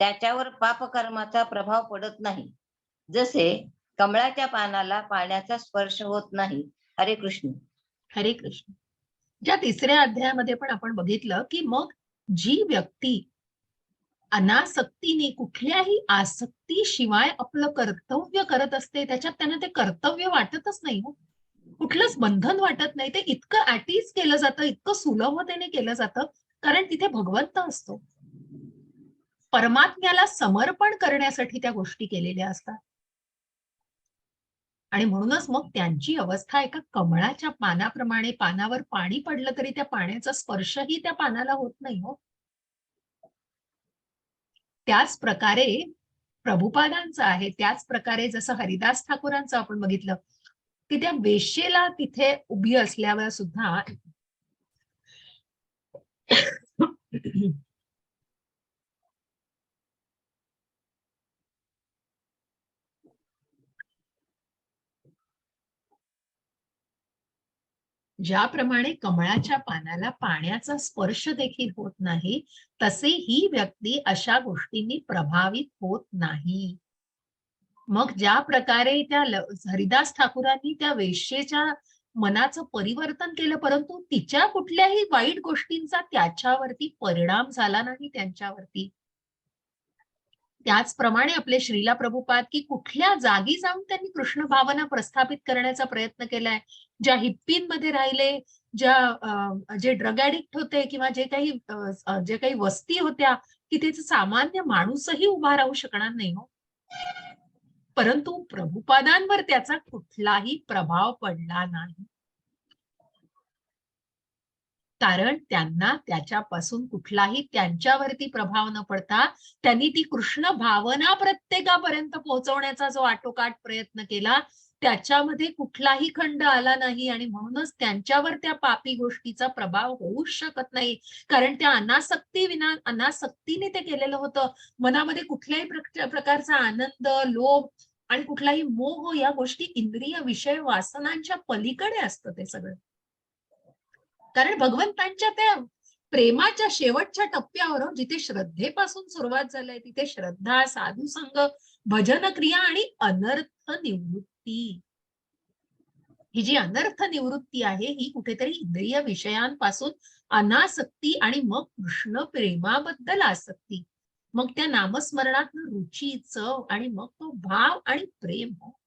त्याच्यावर पापकर्माचा प्रभाव पडत नाही. जसे कमळाच्या पानाला पाण्याचा स्पर्श होत नाही. हरे कृष्ण. हरे कृष्ण. ज्या तिसऱ्या अध्यायामध्ये पण आपण बघितलं की मग जी व्यक्ती अनासक्तीने, कुठल्याही आसक्तीशिवाय आपलं कर्तव्य करत असते, त्याच्यात त्यांना ते कर्तव्य वाटतच नाही हो. कुठलंच बंधन वाटत नाही. ते इतकं ऍटीज केलं जातं, इतकं सुलभतेने केलं जातं, कारण तिथे भगवंत असतो. परमात्म्याला समर्पण करण्यासाठी त्या गोष्टी केलेल्या असतात. आणि म्हणूनच मग त्यांची अवस्था एका कमळाच्या पानाप्रमाणे, पानावर पाणी पडलं तरी त्या पाण्याचा स्पर्शही त्या पानाला होत नाही हो. त्याच प्रकारे प्रभुपादांचं आहे, त्याच प्रकारे जसं हरिदास ठाकूरांचं आपण बघितलं की त्या वेश्येला तिथे उभी असल्यावर सुद्धा ज्याप्रमाणे कमळाच्या पानाला पाण्याचा स्पर्श देखील होत नाही, तसे ही व्यक्ती अशा गोष्टींनी प्रभावित होत नाही. मग ज्या प्रकारे त्या हरिदास ठाकूरांनी त्या वेश्येच्या मनाचं परिवर्तन केलं, परंतु तिच्या कुठल्याही वाईट गोष्टींचा त्याच्यावरती परिणाम झाला नाही त्यांच्यावरती. त्याचप्रमाणे आपले श्रीला प्रभुपाद की कुठल्या जागी जाऊन त्यांनी कृष्ण भावना प्रस्थापित करण्याचा प्रयत्न केलाय. ज्या हिप्पींमध्ये राहिले, जे ड्रग ऍडिक्ट होते किंवा जे काही वस्ती होत्या, की त्याचा सामान्य माणूसही उभा राहू शकणार नाही हो. परंतु प्रभुपादांवर त्याचा कुठलाही प्रभाव पडला नाही, कारण त्यांना त्याच्यापासून कुठलाही त्यांच्यावरती प्रभाव न पडता त्यांनी ती कृष्ण भावना प्रत्येकापर्यंत पोहोचवण्याचा जो आटोकाट प्रयत्न केला, त्याच्यामध्ये कुठलाही खंड आला नाही. आणि म्हणूनच त्यांच्यावर त्या पापी गोष्टीचा प्रभाव होऊच शकत नाही, कारण त्या अनासक्तीने ते केलेलं होतं. मनामध्ये कुठल्याही प्रकारचा आनंद, लोभ आणि कुठलाही मोह या गोष्टी इंद्रिय विषय वासनांच्या पलीकडे असतं ते सगळं. कारण भगवंतांच्या त्या प्रेमाच्या शेवटच्या टप्प्यावर जिथे श्रद्धेपासून सुरुवात झाली, तिथे श्रद्धा, साधू संग, भजन क्रिया आणि अनर्थ निवृत्ती. ही जी अनर्थ निवृत्ती आहे, ही कुठेतरी इंद्रिय विषयांपासून अनासक्ती आणि मग कृष्ण प्रेमाबद्दल आसक्ती, मग त्या नामस्मरणात रुची, चव आणि मग तो भाव आणि प्रेम हो.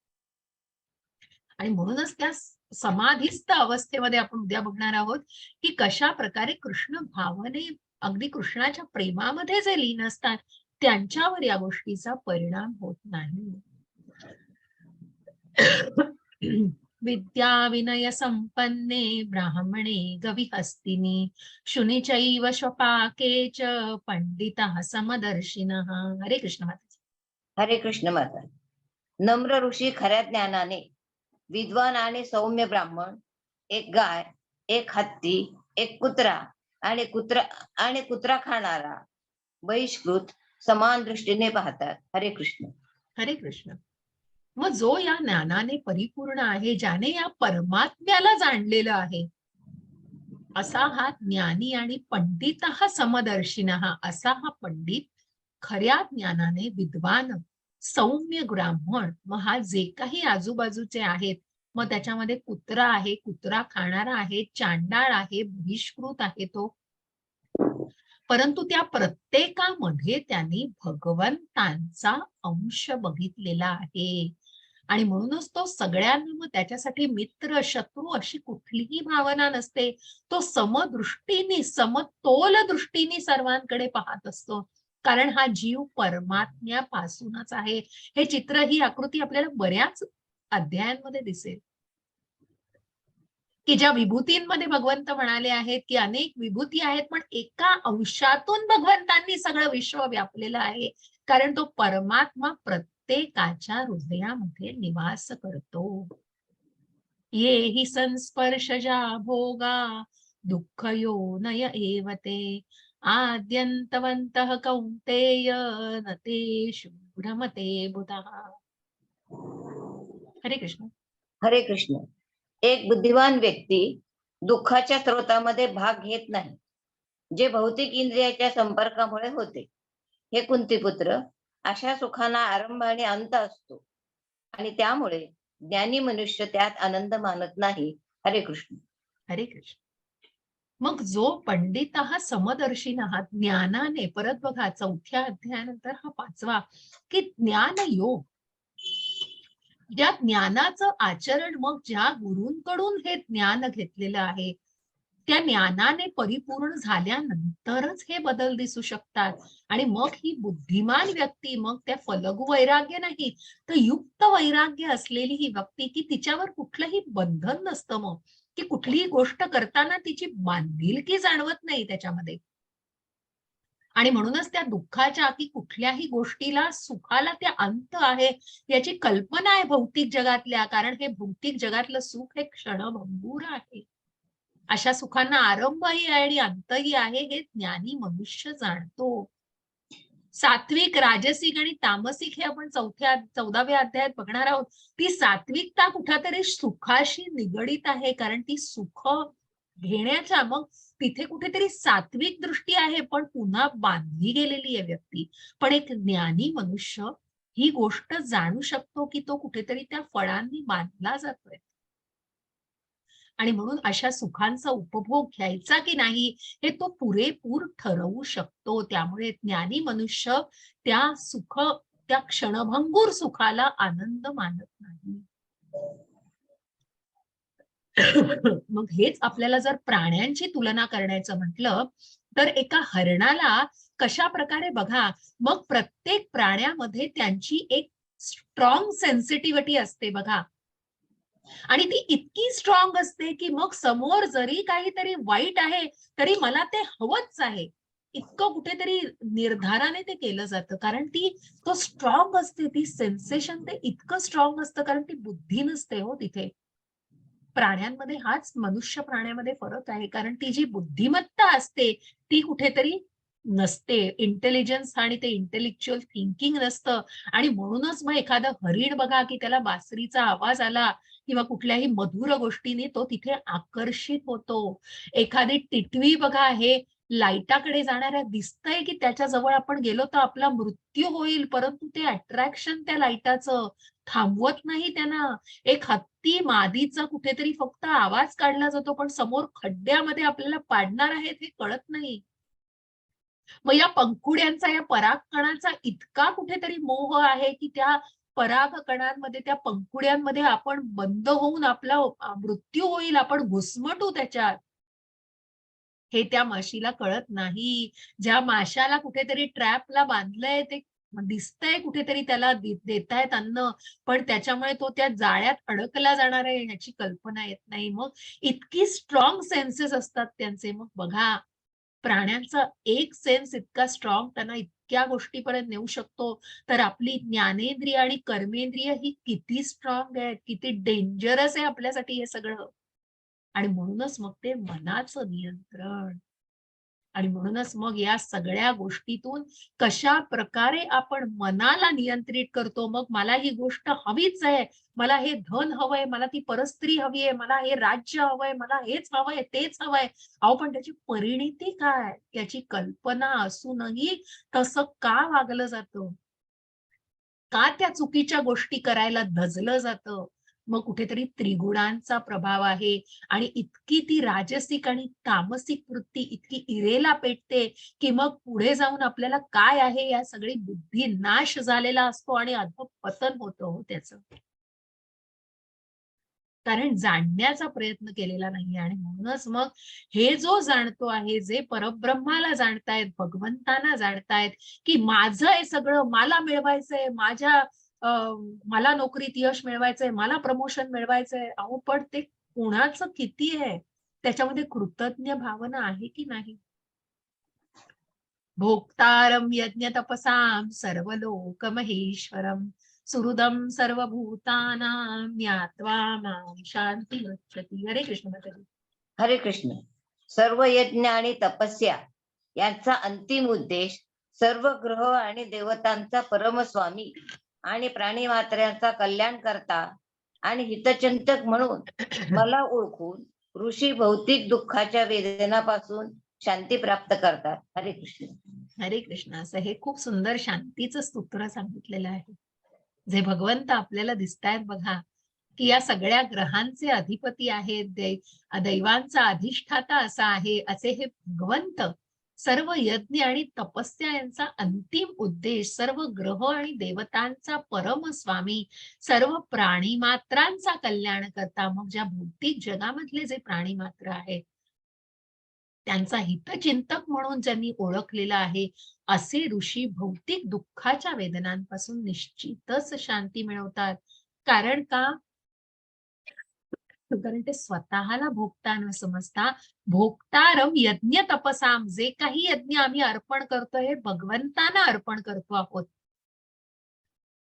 आणि म्हणूनच त्या समाधिस्थ अवस्थेमध्ये आपण उद्या बघणार आहोत की कशा प्रकारे कृष्ण भावने, अगदी कृष्णाच्या प्रेमामध्ये जे लीन असतात, त्यांच्यावर या गोष्टीचा परिणाम होत नाही. विद्या विनय संपन्ने ब्राह्मणे गविहस्तिनी शुनिचैव स्वपाके च पंडितः समदर्शिनः. हरे कृष्ण माता. हरे कृष्ण माता. नम्र ऋषी खऱ्या ज्ञानाने, विद्वान आणि सौम्य ब्राह्मण, एक गाय, एक हत्ती, एक कुत्रा आणि कुत्रा खाणारा बहिष्कृत समान दृष्टीने पाहतात. हरे कृष्ण. हरे कृष्ण. मग जो या ज्ञानाने परिपूर्ण आहे, ज्याने या परमात्म्याला जाणलेलं आहे, असा हा ज्ञानी आणि पंडित हा समदर्शिन असा हा पंडित खऱ्या ज्ञानाने विद्वान सौम्य ब्राह्मण. मग हा जे काही आजूबाजूचे आहेत, मग त्याच्यामध्ये कुत्रा आहे, कुत्रा खाणारा आहे, चांडाळ आहे, बहिष्कृत आहे तो, परंतु त्या प्रत्येकामध्ये त्यांनी भगवंतांचा अंश बघितलेला आहे. आणि म्हणूनच तो सगळ्यांना, मग त्याच्यासाठी मित्र शत्रू अशी कुठलीही भावना नसते. तो समदृष्टीने समतोल दृष्टीने सर्वांकडे पाहत असतो, कारण हा जीव परमात्म्यापासूनच आहे. हे चित्र, ही आकृती आपल्याला बऱ्याच अध्यायांमध्ये दिसेल, की ज्या विभूतींमध्ये भगवंत म्हणाले आहेत की अनेक विभूती आहेत, पण एका अंशातून भगवंतांनी सगळं विश्व व्यापलेलं आहे, कारण तो परमात्मा प्रत्येकाच्या हृदयामध्ये निवास करतो. ये हि संस्पर्शजा भोगा दुःखयोनय एव ते आद्यन्तवन्तः कौन्तेय न तेषु भ्रमते बुधः. हरे कृष्ण. हरे कृष्ण. एक बुद्धिमान व्यक्ती दुःखाच्या स्रोतामध्ये भाग घेत नाही, जे भौतिक इंद्रियाच्या संपर्कामुळे होते. हे कुंतीपुत्र, अशा सुखांना आरंभ आणि अंत असतो आणि त्यामुळे ज्ञानी मनुष्य त्यात आनंद मानत नाही. हरे कृष्ण. हरे कृष्ण. मग जो पंडित हा समदर्शीन ज्ञानाने, परत बघा चौथ्या अध्यायानंतर हा 5वा, की ज्ञान योग, ज्या ज्ञानाचं आचरण, मग ज्या गुरूंकडून हे ज्ञान घेतलेलं आहे, त्या ज्ञानाने परिपूर्ण झाल्यानंतरच हे बदल दिसू शकतात. आणि मग ही बुद्धिमान व्यक्ती, मग त्या फलगू वैराग्य नाही तर युक्त वैराग्य असलेली ही व्यक्ती, की तिच्यावर कुठलंही बंधन नसतं, मग की कुठलीही गोष्ट करताना तिची बांधिलकी जाणवत नाही त्याच्यामध्ये. आणि म्हणूनच त्या दुःखाच्या, की कुठल्याही गोष्टीला, सुखाला त्या अंत आहे याची कल्पना आहे भौतिक जगातल्या, कारण हे भौतिक जगातलं सुख हे क्षणभंगूर आहे. अशा सुखांना आरंभही आहे आणि अंतही आहे, हे ज्ञानी मनुष्य जाणतो. सात्विक, राजसिक आणि तामसिक हे आपण 14व्या अध्यायात बघणार आहोत. ती सात्विकता कुठेतरी सुखाशी निगडीत आहे, कारण ती सुख घेण्याच्या, मग तिथे कुठेतरी सात्विक दृष्टी आहे, पण पुन्हा बांधली गेलेली आहे व्यक्ती. पण एक ज्ञानी मनुष्य ही गोष्ट जाणू शकतो, की तो कुठेतरी त्या फळांनी बांधला जातोय. आणि म्हणून अशा सुखांचा उपभोग घ्यायचा की नाही हे तो पुरेपूर ठरवू शकतो. त्यामुळे ज्ञानी मनुष्य त्या क्षणभंगूर सुखाला आनंद मानत नाही. मग हेच आपल्याला जर प्राण्यांची तुलना करायचं म्हटलं, तर एका हरणाला कशा प्रकारे बघा, मग प्रत्येक प्राण्यामध्ये त्यांची एक स्ट्रॉंग सेन्सिटिव्हिटी असते बघा, आणि ती इतकी स्ट्रॉंग असते की मग समोर जरी काहीतरी वाईट आहे तरी मला ते हवंच आहे, इतकं कुठेतरी निर्धाराने ते केलं जातं, कारण तो स्ट्रॉंग असते, ती सेन्सेशन ते इतकं स्ट्रॉंग असतं, कारण ती बुद्धी नसते हो तिथे. प्राण्यांमध्ये हाच मनुष्य प्राण्यामध्ये फरक आहे, कारण ती जी बुद्धिमत्ता असते ती कुठेतरी नसते, इंटेलिजन्स आणि ते इंटेलेक्च्युअल थिंकिंग नसतं. आणि म्हणूनच मग एखादं हरिण बघा, की त्याला बासरीचा आवाज आला किंवा कुठल्याही मधुर गोष्टीने तो तिथे आकर्षित होतो. एखादी टिटवी बघा, हे लाईटाकडे जाणाऱ्या दिसतंय की त्याच्या जवळ आपण गेलो तर आपला मृत्यू होईल, परंतु ते अट्रॅक्शन त्या लाईटाचं थांबवत नाही त्यांना. एक हत्ती मादीचा कुठेतरी फक्त आवाज काढला जातो, पण समोर खड्ड्यामध्ये आपल्याला पाडणार आहेत हे कळत नाही. मग या पंखुड्यांचा, या परागकणाचा इतका कुठेतरी मोह आहे, की त्या परागकणांमध्ये, त्या पंखुड्यांमध्ये आपण बंद होऊन आपला मृत्यू होईल, आपण घुसमटू त्याच्यात. हे त्या माशीला कळत नाही. ज्या माशाला कुठेतरी ट्रॅपला बांधलंय, ते दिसतंय कुठेतरी त्याला देतायत अन्न, पण त्याच्यामुळे तो त्या जाळ्यात अडकला जाणार आहे ह्याची कल्पना येत नाही. मग इतकी स्ट्रॉंग सेन्सेस असतात त्यांचे. मग बघा, प्राण्यांचा एक सेन्स इतका स्ट्रॉंग त्यांना इतक्या गोष्टीपर्यंत नेऊ शकतो, तर आपली ज्ञानेंद्रिय आणि कर्मेंद्रिय ही किती स्ट्रॉंग आहेत, किती डेंजरस आहे आपल्यासाठी हे सगळं. आणि म्हणूनच मग ते मनाचं नियंत्रण. आणि म्हणूनच मग या सगळ्या गोष्टीतून कशा प्रकारे आपण मनाला नियंत्रित करतो. मग मला ही गोष्ट हवीच आहे, मला हे धन हवंय, मला ती परस्त्री हवी आहे, मला हे राज्य हवंय, मला हेच हवंय, तेच हवंय. अहो पण त्याची परिणिती काय? याची कल्पना असूनही तसं का वागलं जातं? का त्या चुकीच्या गोष्टी करायला धजलं जातं? मग कुठेतरी त्रिगुणांचा प्रभाव आहे आणि इतकी ती राजसिक आणि तामसिक वृत्ती इतकी इरेला पेटते, की मग पुढे जाऊन आपल्याला काय आहे या सगळी बुद्धी नाश झालेला असतो आणि अधःपतन होतं हो त्याचं. कारण जाणण्याचा प्रयत्न केलेला नाहीये आणि म्हणूनच मग हे जो जाणतो आहे, जे परब्रह्माला जाणतायत, भगवंतांना जाणतायत, की माझं हे सगळं मला मिळवायचंय, मला नोकरीत यश मिळवायचंय, मला प्रमोशन मिळवायचंय. अहो पण ते कुणाचं किती आहे? त्याच्यामध्ये कृतज्ञ भावना आहे की नाही? भोक्तारं यज्ञतपसां सर्वलोकमहेश्वरं सुहृदं सर्वभूतानां ज्ञात्वा मां शान्तिमृच्छति. हरे कृष्ण माताजी. हरे कृष्ण. सर्व यज्ञ आणि तपस्या यांचा अंतिम उद्देश सर्व ग्रह आणि देवतांचा परमस्वामी आणि प्राणी मात्र्यांचा कल्याण करता आणि हितचिंतक म्हणून मला ओळखून ऋषी भौतिक दुःखाच्या वेदनापासून शांती प्राप्त करतात. हरे कृष्ण. हरे कृष्ण. असं हे खूप सुंदर शांतीचं स्तोत्र सांगितलेलं आहे. जे भगवंत आपल्याला दिसतायत बघा, की या सगळ्या ग्रहांचे अधिपती आहेत, दैवांचा अधिष्ठाता असा आहे, असे हे भगवंत सर्व यज्ञ आणि तपस्या यांचा अंतिम उद्देश सर्व ग्रह आणि देवतांचा परम स्वामी, सर्व प्राणी मात्रांचा कल्याण करता. मग ज्या भौतिक जगामधले जे प्राणी मात्र आहेत, त्यांचा हितचिंतक म्हणून ज्यांनी ओळखलेला आहे, असे ऋषी भौतिक दुःखाच्या वेदनांपासून निश्चितच शांती मिळवतात. कारण का? कारण ते स्वतःला भोगता न समजता भोक्तारम यज्ञ तपसाम, जे काही यज्ञ आम्ही अर्पण करतोय हे भगवंतांना अर्पण करतो आहोत.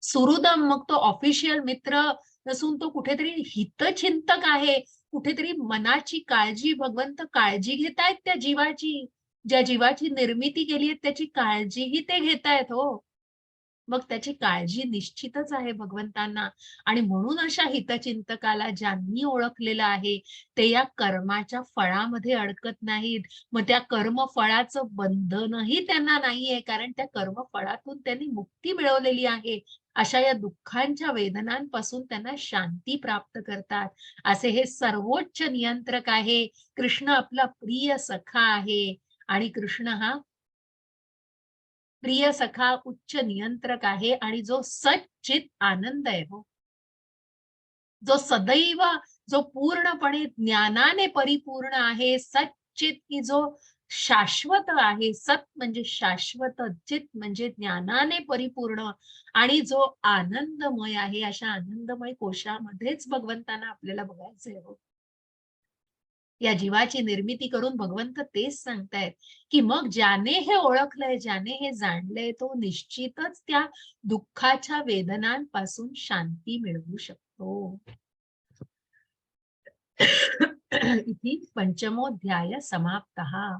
सुहृदम, मग तो ऑफिशियल मित्र नसून तो कुठेतरी हितचिंतक आहे. कुठेतरी मनाची काळजी, भगवंत काळजी घेतायत त्या जीवाची. ज्या जीवाची निर्मिती केली आहे त्याची काळजीही ते घेतायत हो. मग त्याची काळजी निश्चितच आहे भगवंतांना आणि म्हणून अशा हितचिंतकाला ज्यांनी ओळखलेलं आहे, ते या कर्माच्या फळामध्ये अडकत नाहीत. मग त्या कर्मफळाचं बंधनही त्यांना नाहीये, कारण त्या कर्मफळातून त्यांनी मुक्ती मिळवलेली आहे. अशा या दुःखांच्या वेदनांपासून त्यांना शांती प्राप्त करतात. असे हे सर्वोच्च नियंत्रक आहे. कृष्ण आपला प्रिय सखा आहे आणि कृष्ण हा प्रिय सखा उच्च नियंत्रक आहे आणि जो सच्चित आनंद आहे हो. जो सदैव, जो पूर्णपणे ज्ञानाने परिपूर्ण आहे, सच्चित की जो शाश्वत आहे. सत म्हणजे शाश्वत, चित म्हणजे ज्ञानाने परिपूर्ण आणि जो आनंदमय आहे. अशा आनंदमय कोशामध्येच भगवंतांना आपल्याला बघायचंय हो. या जीवाची निर्मिती करून भगवंत तेच सांगतायत, की मग ज्याने हे ओळखलंय, ज्याने हे जाणलंय, तो निश्चितच त्या दुःखाच्या वेदनांपासून शांती मिळवू शकतो. इथे पंचमोध्याय समाप्तः.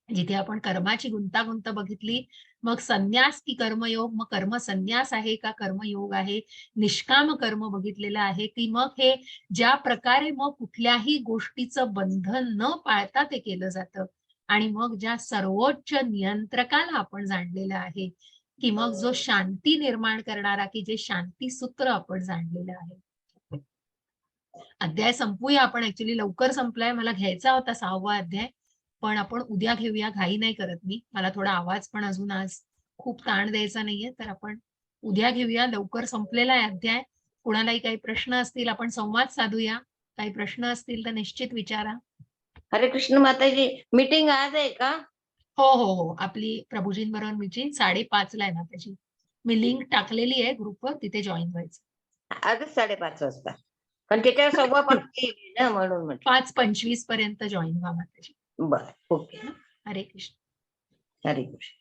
जिथे आपण कर्माची गुंतागुंत बघितली, मग संन्यास की कर्मयोग, मग कर्म संन्यास आहे का कर्मयोग आहे, निष्काम कर्म बघितलेलं आहे, की मग हे ज्या प्रकारे मग कुठल्याही गोष्टीचं बंधन न पाळता ते केलं जातं आणि मग ज्या सर्वोच्च नियंत्रकाला आपण जाणलेलं आहे, की मग जो शांती निर्माण करणारा, की जे शांती सूत्र आपण जाणलेलं आहे. अध्याय संपूया आपण, ऍक्च्युली लवकर संपलाय, मला घ्यायचा होता 6वा अध्याय, पण आपण उद्या घेऊया, घाई नाही करत मी. मला थोडा आवाज पण अजून आज खूप ताण द्यायचा नाहीये, तर आपण उद्या घेऊया. लवकर संपलेला आहे अध्याय. कुणालाही काही प्रश्न असतील आपण संवाद साधूया. काही प्रश्न असतील तर निश्चित विचारा. हरे कृष्ण माताजी. मीटिंग आज आहे का? हो. आपली प्रभूजींबरोबर मीटिंग 5:30 ला आहे ना त्याची. मी लिंक टाकलेली आहे ग्रुपवर, तिथे जॉईन व्हायचं. आजच 5:30 वाजता. पण त्याच्यावर 5:15 येईल ना, म्हणून म्हटलं. 5:25 पर्यंत जॉईन व्हा माताजी. बरं, ओके. हरे कृष्ण. हरे कृष्ण.